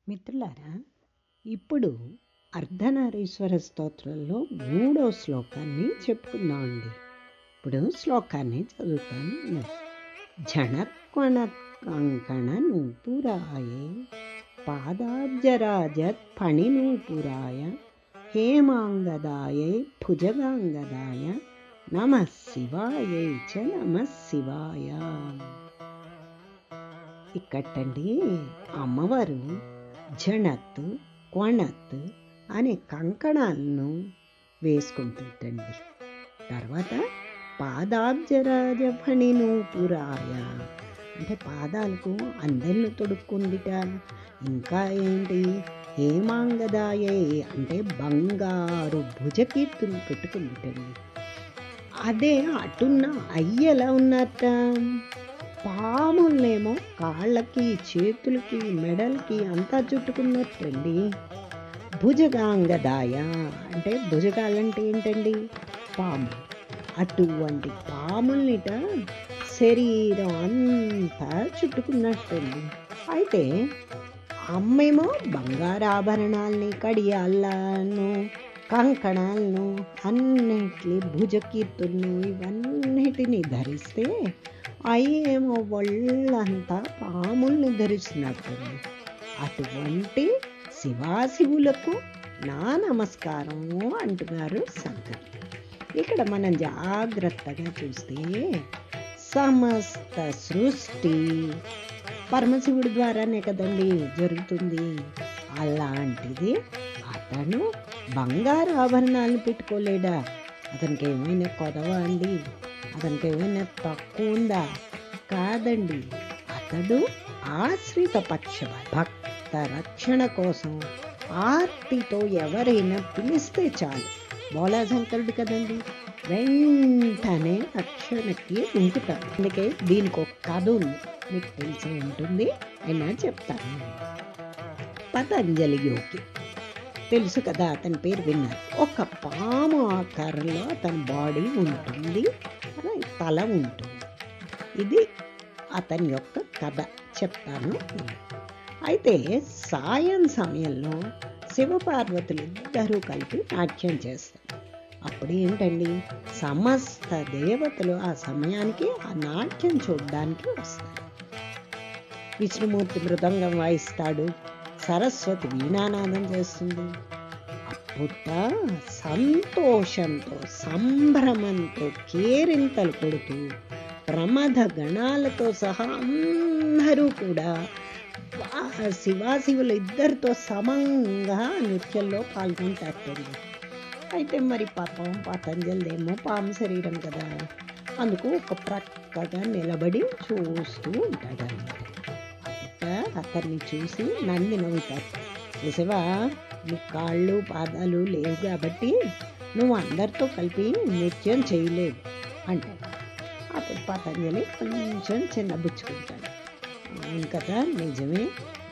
మిత్రులారా, ఇప్పుడు అర్ధనారీశ్వర స్తోత్రంలో 3వ శ్లోకాన్ని చెప్పుకుందామండి. ఇప్పుడు శ్లోకాన్ని చదువుతాను. జనత్వణత్కంకణ నూపురాయే పాదాబ్జరాజత్ ఫణినూపురాయ హేమాంగదాయై భుజగాంగదాయ నమః శివాయై చ నమః శివాయ. ఇక్కటండి అమ్మవారు జణత్ క్వణత్ అనే కంకణాలను వేసుకుంటుంటండి. తర్వాత పాదాబ్జరాజ ఫణినూపురాయ అంటే పాదాలకు అందెలను తొడుక్కుందిట. ఇంకా ఏంటి, హేమాంగదాయే అంటే బంగారు భుజకీర్తులు పెట్టుకుందిటండి. అదే అటున్న అయ్యలా ఉన్నట్ట, పాములనేమో కాళ్ళకి చేతులకి మెడలకి అంతా చుట్టుకున్నట్టండి. భుజగాంగదాయ అంటే భుజగాలంటే ఏంటండి, పాము. అటువంటి పాములనిట శరీరం అంతా చుట్టుకున్నట్టండి. అయితే అమ్మేమో బంగారు ఆభరణాలని, కడియాలను, కంకణాలను, అన్నిటి భుజకీర్తులను ఇవన్నిటిని ధరిస్తే అయ్యేమో ఒళ్ళంతా పాముల్ని ధరిస్తున్నట్టు. అటువంటి శివాశివులకు నా నమస్కారము అంటున్నారు శంకర్. ఇక్కడ మనం జాగ్రత్తగా చూస్తే సమస్త సృష్టి పరమశివుడి ద్వారానే కదండి జరుగుతుంది. అలాంటిది అతను బంగారు ఆభరణాలను పెట్టుకోలేడా? అతనికి ఏమైనా కొదవ అండి? అతనికి ఏమైనా తక్కువ ఉందా? కాదండి. అతడు ఆశ్రిత పక్ష భక్త రక్షణ కోసం ఆర్తితో ఎవరైనా పిలిస్తే చాలు, బోళాశంకరుడు కదండి, వెంటనే రక్షణకి ఉంటుతాడు. అందుకే దీనికి ఒక కథ ఉంది, మీకు తెలిసే ఉంటుంది, అయినా చెప్తాను. పతంజలి యోగి తెలుసు కదా, అతని పేరు విన్నారు. ఒక పాము ఆకారంలో అతని బాడీ ఉంటుంది, తల ఉంటుంది. ఇది అతని యొక్క కథ చెప్తాను. అయితే సాయం సమయంలో శివపార్వతులు ఇద్దరూ కలిపి నాట్యం చేస్తారు. అప్పుడు ఏంటండి, సమస్త దేవతలు ఆ సమయానికి ఆ నాట్యం చూడడానికి వస్తారు. విష్ణుమూర్తి మృదంగం వాయిస్తాడు, సరస్వతి వీణానాదం చేస్తుంది. అప్పుట సంతోషంతో సంభ్రమంతో కేరింతలు కొడుతూ ప్రమథ గణాలతో సహా అందరూ కూడా శివాశివులు ఇద్దరితో సమంగా నృత్యంలో పాల్గొంటారు. అయితే మరి పాపం పతంజలిదేమో పాము శరీరం కదా, అందుకు ఒక ప్రక్కగా నిలబడి చూస్తూ ఉంటాడు అన్నమాట. అతన్ని చూసి నంది నవ్వుతారు. శివా, నీ కాళ్ళు పాదాలు లేవు కాబట్టి నువ్వు అందరితో కలిపి నృత్యం చేయలేవు అంటాడు. అప్పుడు పతంజలి కొంచెం చిన్నబుచ్చుకుంటాడు. అవును కదా, నిజమే,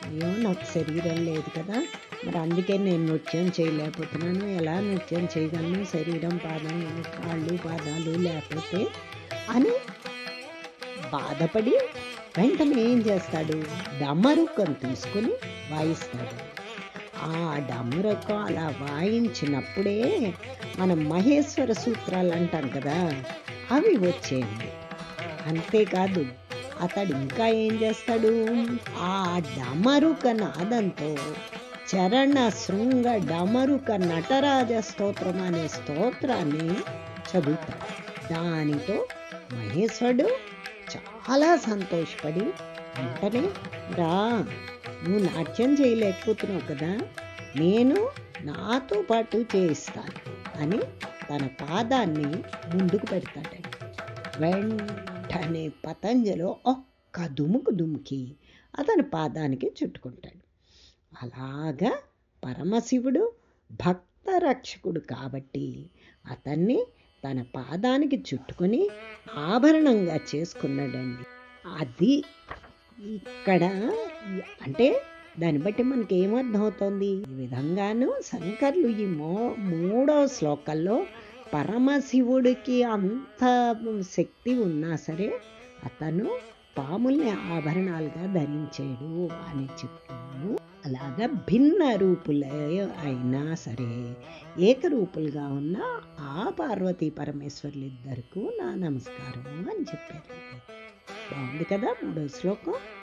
అయ్యో నాకు శరీరం లేదు కదా, మరి అందుకే నేను నృత్యం చేయలేకపోతున్నాను. ఎలా నృత్యం చేయగలను, శరీరం కాళ్ళు పాదాలు లేకపోతే అని బాధపడి వెంటనే ఏం చేస్తాడు, డమరుకం తీసుకుని వాయిస్తాడు. ఆ డమరుకం అలా వాయించినప్పుడే మనం మహేశ్వర సూత్రాలు అంటాం కదా, అవి వచ్చేయండి. అంతేకాదు అతడు ఇంకా ఏం చేస్తాడు, ఆ డమరుక నాదంతో చరణ శృంగ డమరుక నటరాజ స్తోత్రం అనే స్తోత్రాన్ని చదువుతాడు. దానితో మహేశ్వరుడు చాలా సంతోషపడి వెంటనే, రా, నువ్వు నాట్యం చేయలేకపోతున్నావు కదా, నేను నాతో పాటు చేయిస్తాను అని తన పాదాన్ని ముందుకు పెడతాడండి. వెంటనే పతంజలి ఒక్క దుముకు దుముకి అతని పాదానికి చుట్టుకుంటాడు. అలాగా పరమశివుడు భక్త రక్షకుడు కాబట్టి అతన్ని తన పాదానికి చుట్టుకొని ఆభరణంగా చేసుకున్నాడండి. అది ఇక్కడ అంటే దాన్ని బట్టి మనకి ఏమర్థమవుతుంది, ఈ విధంగాను శంకర్లు ఈ 3వ శ్లోకంలో పరమశివుడికి అంత శక్తి ఉన్నా సరే అతను పాముల్ని ఆభరణాలుగా ధరించాడు అని చెప్తున్నాను. అలాగా భిన్న రూపులే అయినా సరే ఏకరూపులుగా ఉన్న ఆ పార్వతీ పరమేశ్వరులిద్దరికీ నా నమస్కారము అని చెప్పారు. బాగుంది కదా 3వ శ్లోకం.